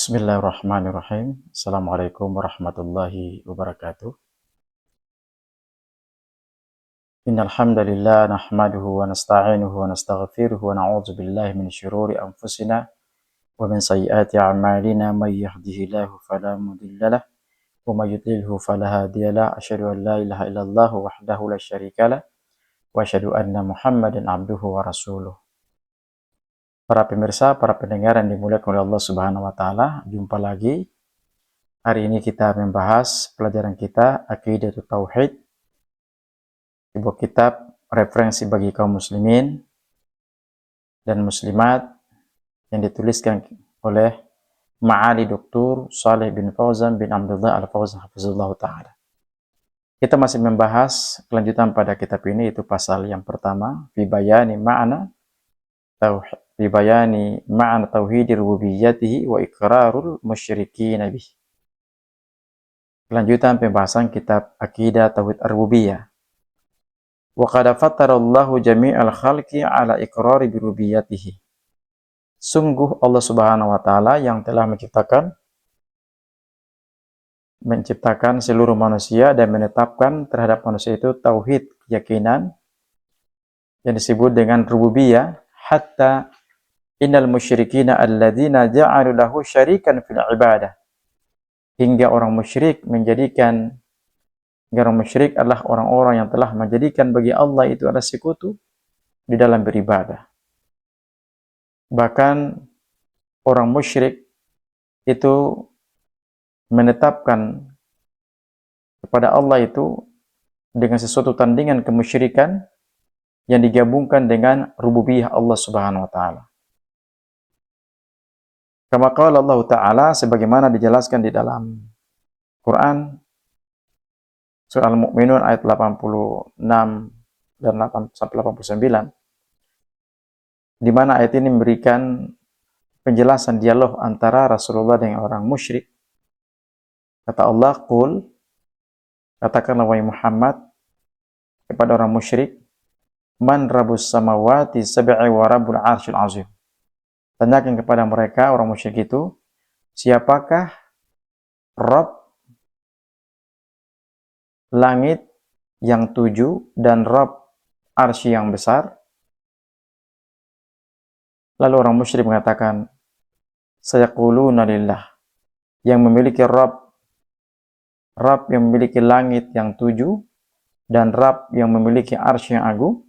Bismillahirrahmanirrahim. Assalamualaikum warahmatullahi wabarakatuh. Innal hamdalillah nahmaduhu wa nasta'inuhu wa nastaghfiruhu wa na'udzu billahi min syururi anfusina wa min sayyiati a'malina may yahdihillahu fala mudilla lah wa may yudlilhu fala hadiya lah. Asyhadu an la ilaha illallah wahdahu la syarika lah wa asyhadu anna Muhammadan abduhu wa rasuluh. Para pemirsa, para pendengar yang dimuliakan oleh Allah Subhanahu wa taala, jumpa lagi. Hari ini kita membahas pelajaran kita Aqidatul Tauhid, sebuah kitab referensi bagi kaum muslimin dan muslimat yang dituliskan oleh Ma'ali Dr. Shalih bin Fauzan bin Abdullah Al-Fauzan hafizahullah ta'ala. Kita masih membahas kelanjutan pada kitab ini, yaitu pasal yang pertama, fi bayani ma'na tauhidir rububiyyatihi wa iqrarul musyrikin bih. Kelanjutan pembahasan kitab Aqidah Tauhid Ar-Rububiyah. Wa qad fattarallahu jami'al khalqi ala iqrari bi rububiyyatihi. Sungguh Allah Subhanahu wa taala yang telah menciptakan seluruh manusia dan menetapkan terhadap manusia itu tauhid, keyakinan yang disebut dengan rububiyah, hatta innal musyrikina alladzina ja'alu lahu syarikan fil ibadah. Hingga orang musyrik adalah orang-orang yang telah menjadikan bagi Allah itu ada sekutu di dalam beribadah. Bahkan orang musyrik itu menetapkan kepada Allah itu dengan sesuatu tandingan kemusyrikan yang digabungkan dengan rububiyah Allah Subhanahu wa taala. Kama qala Allah taala, sebagaimana dijelaskan di dalam Quran surah Al-Mu'minun ayat 86 dan 8 sampai 89, di mana ayat ini memberikan penjelasan dialog antara Rasulullah dengan orang musyrik. Kata Allah, qul, katakanlah wahai Muhammad kepada orang musyrik, man rabbus samawati sab'i wa rabbul arsyil azim. Tanyakan kepada mereka, orang musyrik itu, siapakah Rabb langit yang 7 dan Rabb arsy yang besar? Lalu orang musyrik mengatakan, sayaquluna lillah, yang memiliki Rabb yang memiliki langit yang 7 dan Rabb yang memiliki arsy yang agung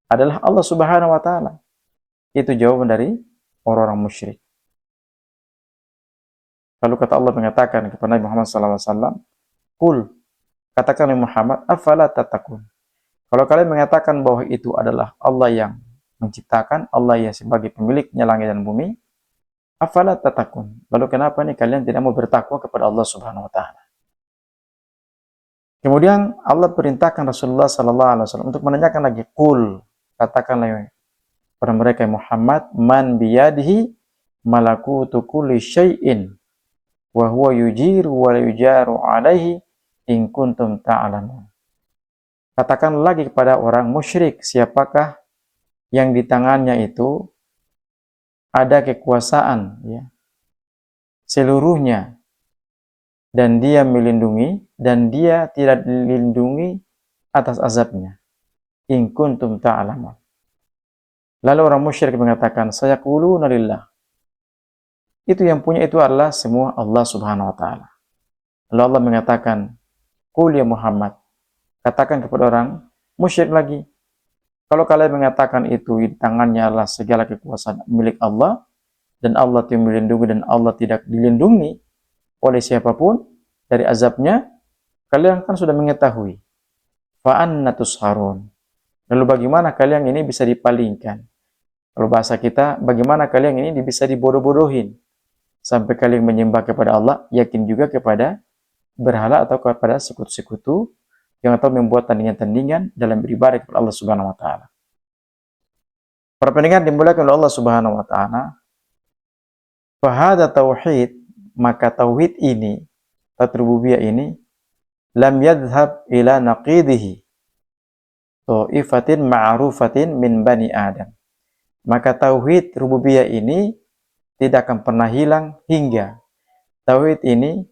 adalah Allah Subhanahu wa taala. Itu jawaban dari orang-orang musyrik. Lalu kata Allah mengatakan kepada Nabi Muhammad SAW, qul, katakanlah Muhammad, afala tatakun. Kalau kalian mengatakan bahwa itu adalah Allah yang menciptakan, Allah yang sebagai pemiliknya langit dan bumi, afala tatakun. Lalu kenapa nih kalian tidak mau bertakwa kepada Allah Subhanahu wa taala? Kemudian Allah perintahkan Rasulullah SAW untuk menanyakan lagi, qul, katakanlah pada mereka Muhammad, man biyadihi malakutu kulli syai'in wa huwa yujiru wa yujaru alaihi in kuntum ta'lamun. Katakan lagi kepada orang musyrik, siapakah yang di tangannya itu ada kekuasaan, ya, seluruhnya, dan dia melindungi dan dia tidak dilindungi atas azabnya, in kuntum ta'lamun. Lalu orang musyrik mengatakan, sayaquluna lillah, itu yang punya itu adalah semua Allah Subhanahu wa taala. Lalu Allah mengatakan, qul ya Muhammad, katakan kepada orang musyrik lagi, kalau kalian mengatakan itu di tangannya adalah segala kekuasaan milik Allah, dan Allah tidak melindungi dan Allah tidak dilindungi oleh siapapun dari azabnya, kalian kan sudah mengetahui. Fa anna tusharun. Lalu bagaimana kalian ini bisa dipalingkan? Kalau bahasa kita, bagaimana kalian ini bisa dibodoh-bodohin sampai kalian menyembah kepada Allah, yakin juga kepada berhala atau kepada sekutu-sekutu yang atau membuat tandingan-tandingan dalam beribadah kepada Allah Subhanahu wa taala. Para pendengar dimuliakan oleh Allah Subhanahu wa taala, fahada tauhid, maka tauhid ini, tauhid rububiyah ini, lam yadhhab ila naqidihi ta'ifatin ma'rufatin min bani Adam. Maka tauhid rububiyah ini tidak akan pernah hilang hingga tauhid ini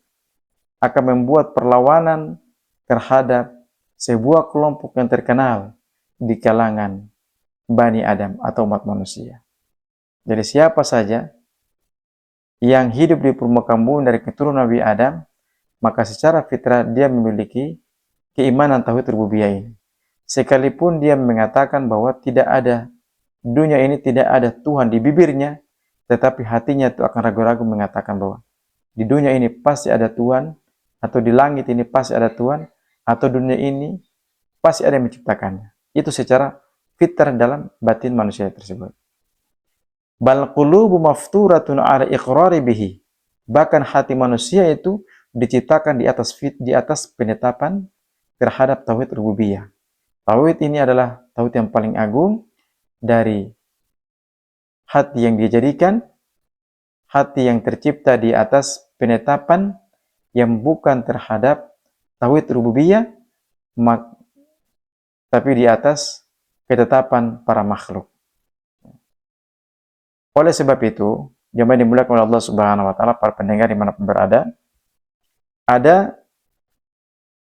akan membuat perlawanan terhadap sebuah kelompok yang terkenal di kalangan Bani Adam atau umat manusia. Jadi siapa saja yang hidup di permukaan bumi dari keturunan Nabi Adam, maka secara fitrah dia memiliki keimanan tauhid rububiyah ini. Sekalipun dia mengatakan bahwa tidak ada dunia ini, tidak ada Tuhan di bibirnya, tetapi hatinya itu akan ragu-ragu mengatakan bahwa di dunia ini pasti ada Tuhan, atau di langit ini pasti ada Tuhan, atau dunia ini pasti ada yang menciptakannya. Itu secara fitrah dalam batin manusia tersebut. Bal qulubu mafturatun ala iqrari bihi. Bahkan hati manusia itu diciptakan di atas penetapan terhadap tauhid rububiyah. Tauhid ini adalah tauhid yang paling agung dari hati yang dijadikan, hati yang tercipta di atas penetapan yang bukan terhadap tauhid rububiyah, tapi di atas ketetapan para makhluk. Oleh sebab itu, jemaah yang dimuliakan oleh Allah Subhanahu wa taala, para pendengar dimanapun berada, ada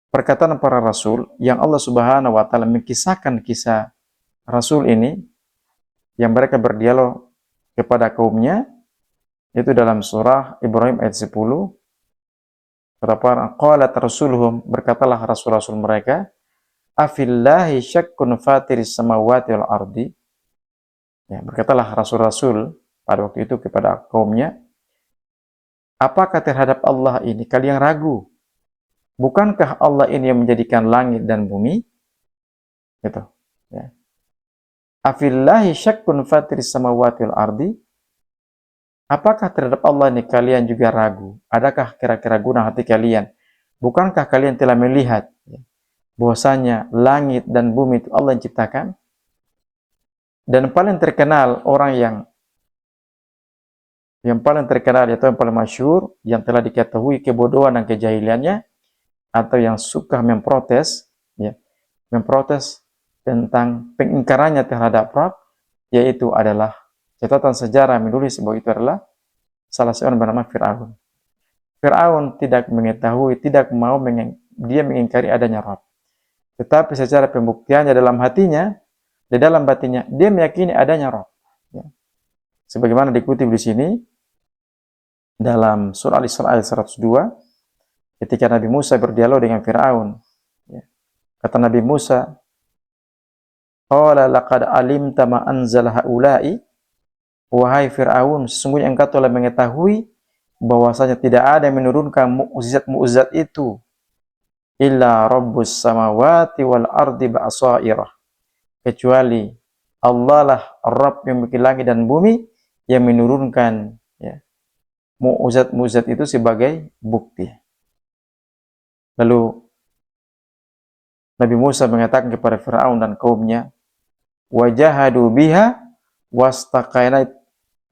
perkataan para rasul yang Allah Subhanahu wa taala mengkisahkan kisah rasul ini yang mereka berdialog kepada kaumnya, itu dalam surah Ibrahim ayat 10. Qalat rasuluhum, berkatalah rasul-rasul mereka, afillahi syakkun fatiris samawati wal ardi. Ya, berkatalah rasul-rasul pada waktu itu kepada kaumnya, apakah terhadap Allah ini kalian ragu? Bukankah Allah ini yang menjadikan langit dan bumi? Gitu. Ya. Afillahi syakkun fatiris samawati wal ardi. Apakah terhadap Allah ini kalian juga ragu? Adakah kira-kira guna hati kalian? Bukankah kalian telah melihat bahwasanya langit dan bumi itu Allah yang ciptakan? Dan paling terkenal orang yang paling terkenal atau yang paling masyhur, yang telah diketahui kebodohan dan kejahiliannya, atau yang suka memprotes, ya, memprotes tentang pengingkarannya terhadap Rabb, yaitu adalah catatan sejarah menulis bahwa itu adalah salah seorang bernama Fir'aun. Fir'aun tidak mengetahui, tidak mau dia mengingkari adanya Rabb. Tetapi secara pembuktiannya dalam hatinya, di dalam batinnya, dia meyakini adanya Rabb. Ya. Sebagaimana dikutip di sini, dalam surah Al-Isra ayat 102, ketika Nabi Musa berdialog dengan Fir'aun. Ya. Kata Nabi Musa, qala laqad alimta ma anzala haula'i. Wahai Fir'aun, sesungguhnya engkau telah mengetahui bahwasanya tidak ada yang menurunkan mukjizat-mukjizat itu illa rabbus samawati wal ardi ba'sairah, kecuali Allah lah Rabb yang memiliki langit dan bumi yang menurunkan, ya, mukjizat-mukjizat itu sebagai bukti. Lalu Nabi Musa mengatakan kepada Fir'aun dan kaumnya, wajahadu biha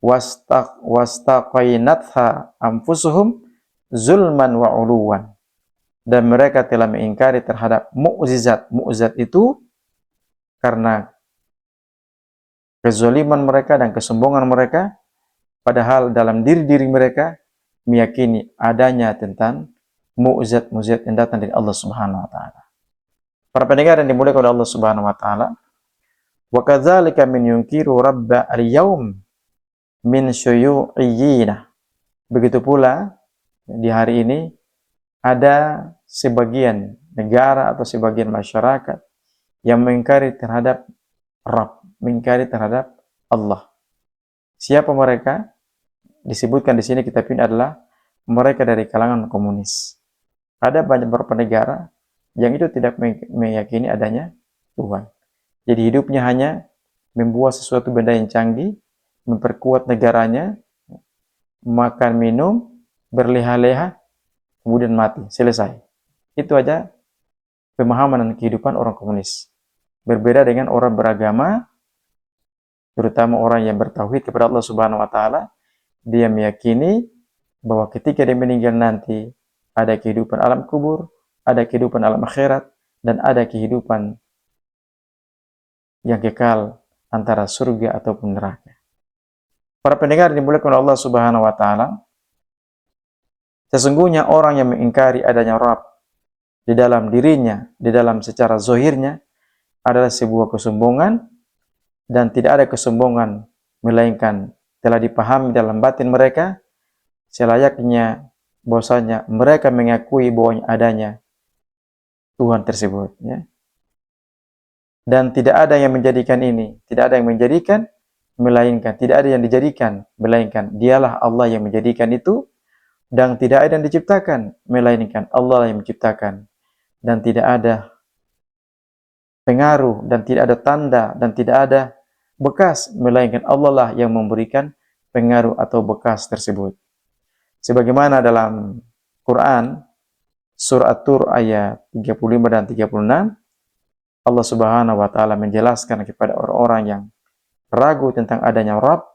wastaqainatha anfusuhum zulman wa uluwan. Dan mereka telah mengingkari terhadap mukjizat itu karena kezaliman mereka dan kesombongan mereka, padahal dalam diri mereka meyakini adanya tentang mukjizat yang datang dari Allah Subhanahu wa taala. Para pendengar yang dimuliakan oleh Allah Subhanahu wa taala, wa kadzalika min yunkiru rabba al-yaum min syuyu'iyyina. Begitu pula di hari ini ada sebagian negara atau sebagian masyarakat yang mengingkari terhadap Rabb, mengingkari terhadap Allah. Siapa mereka? Disebutkan di sini kitab ini adalah mereka dari kalangan komunis. Ada banyak beberapa negara yang itu tidak meyakini adanya Tuhan. Jadi hidupnya hanya membuat sesuatu benda yang canggih, memperkuat negaranya, makan minum, berleha-leha, kemudian mati, selesai. Itu aja pemahaman dan kehidupan orang komunis. Berbeda dengan orang beragama, terutama orang yang bertauhid kepada Allah Subhanahu wa taala, dia meyakini bahwa ketika dia meninggal nanti ada kehidupan alam kubur, ada kehidupan alam akhirat, dan ada kehidupan yang kekal antara surga ataupun neraka. Para pendengar dimuliakan oleh Allah Subhanahu wa taala, Sesungguhnya orang yang mengingkari adanya Rabb di dalam dirinya, di dalam secara zahirnya adalah sebuah kesombongan, dan tidak ada kesombongan melainkan telah dipahami dalam batin mereka selayaknya bahwasanya mereka mengakui bahwa adanya Tuhan tersebut, ya. Dan tidak ada yang menjadikan ini, tidak ada yang menjadikan melainkan, tidak ada yang dijadikan melainkan dialah Allah yang menjadikan itu, dan tidak ada yang diciptakan melainkan Allah yang menciptakan, dan tidak ada pengaruh dan tidak ada tanda dan tidak ada bekas melainkan Allah lah yang memberikan pengaruh atau bekas tersebut. Sebagaimana dalam Quran surah At-Tur ayat 35 dan 36, Allah Subhanahu wa taala menjelaskan kepada orang-orang yang ragu tentang adanya Rabb,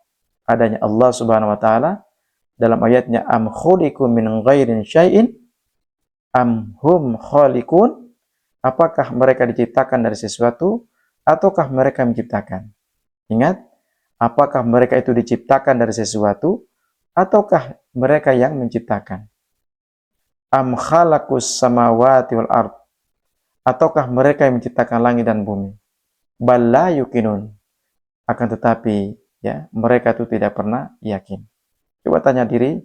adanya Allah Subhanahu wa taala dalam ayatnya, am khuliqu min ghairin syai'in am hum khaliqun, apakah mereka diciptakan dari sesuatu ataukah mereka menciptakan? Ingat, apakah mereka itu diciptakan dari sesuatu ataukah mereka yang menciptakan? Am khalaqus samawati wal ard, ataukah mereka yang menciptakan langit dan bumi? Bal la yuqinun, akan tetapi ya mereka itu tidak pernah yakin. Coba tanya diri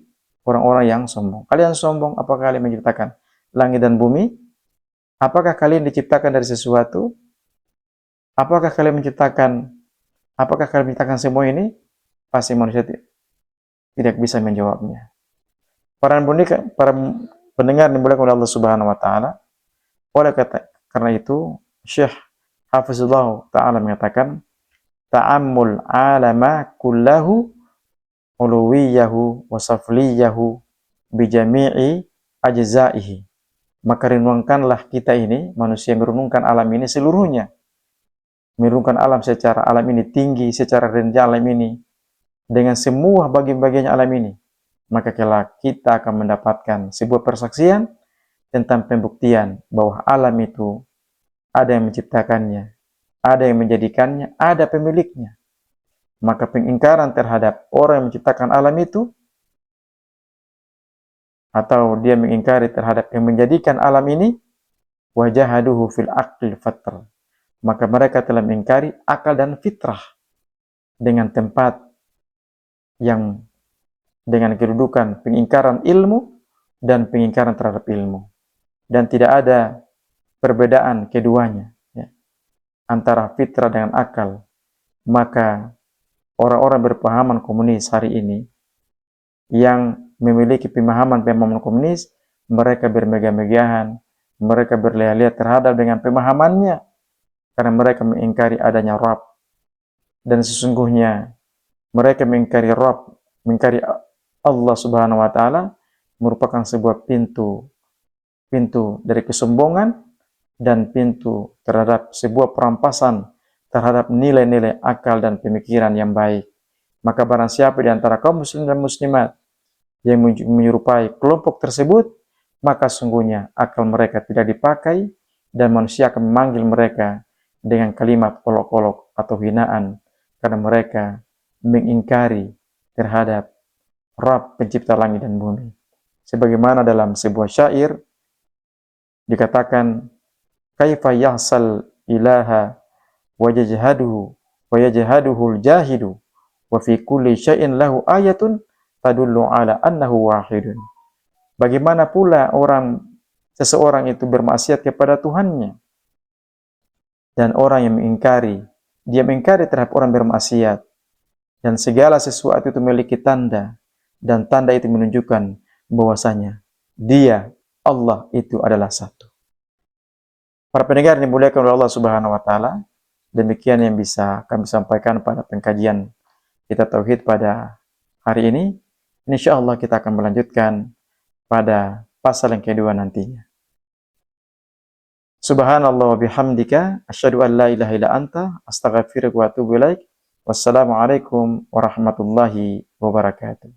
orang-orang yang sombong. Kalian sombong, apakah kalian menciptakan langit dan bumi? Apakah kalian diciptakan dari sesuatu? Apakah kalian menciptakan semua ini? Pasti manusia tidak bisa menjawabnya. Para pendengar dimuliakan oleh Allah Subhanahu wa taala, karena itu Syekh Hafizullah taala mengatakan, ta'ammul alama kullahu uluwiyahu wa safliyahu bijami'i ajzaihi. Maka renungkanlah kita ini, manusia merenungkan alam ini seluruhnya. Merenungkan alam secara alam ini tinggi, secara rendah alam ini, dengan semua bagian-bagiannya alam ini. Maka kelak kita akan mendapatkan sebuah persaksian tentang pembuktian bahwa alam itu ada yang menciptakannya, ada yang menjadikannya, ada pemiliknya. Maka pengingkaran terhadap orang yang menciptakan alam itu, atau dia mengingkari terhadap yang menjadikan alam ini, wajahaduhu fil aqli fatra, maka mereka telah mengingkari akal dan fitrah dengan tempat yang dengan kedudukan pengingkaran ilmu dan pengingkaran terhadap ilmu, dan tidak ada perbedaan keduanya, ya, antara fitrah dengan akal. Maka orang-orang berpahaman komunis hari ini yang memiliki pemahaman komunis, mereka bermegah-megahan, mereka berlihat-lihat terhadap dengan pemahamannya, karena mereka mengingkari adanya Rabb. Dan sesungguhnya mereka mengingkari Rabb, mengingkari Allah Subhanahu wa taala merupakan sebuah pintu dari kesombongan dan pintu terhadap sebuah perampasan terhadap nilai-nilai akal dan pemikiran yang baik. Maka barang siapa di antara kaum muslim dan muslimat yang menyerupai kelompok tersebut, maka sungguhnya akal mereka tidak dipakai dan manusia akan memanggil mereka dengan kalimat olok-olok atau hinaan, karena mereka mengingkari terhadap Rabb pencipta langit dan bumi. Sebagaimana dalam sebuah syair dikatakan, kaifa yahsal ilaha wa yajhaduhu al-jahidu wa fi kulli syai'in lahu ayatun tadullu ala annahu wahidun. Bagaimana pula seseorang itu bermaksiat kepada Tuhannya, dan orang yang mengingkari, dia mengingkari terhadap orang bermaksiat, dan segala sesuatu itu memiliki tanda, dan tanda itu menunjukkan bahwasanya dia, Allah itu adalah satu. Para pendengar yang dimuliakan oleh Allah Subhanahu wa taala, demikian yang bisa kami sampaikan pada pengkajian kita tauhid pada hari ini. Insyaallah kita akan melanjutkan pada pasal yang kedua nantinya. Subhanallah wa bihamdika asyhadu an la ilaha illa anta astaghfiruka wa atubu ilaik. Wassalamualaikum warahmatullahi wabarakatuh.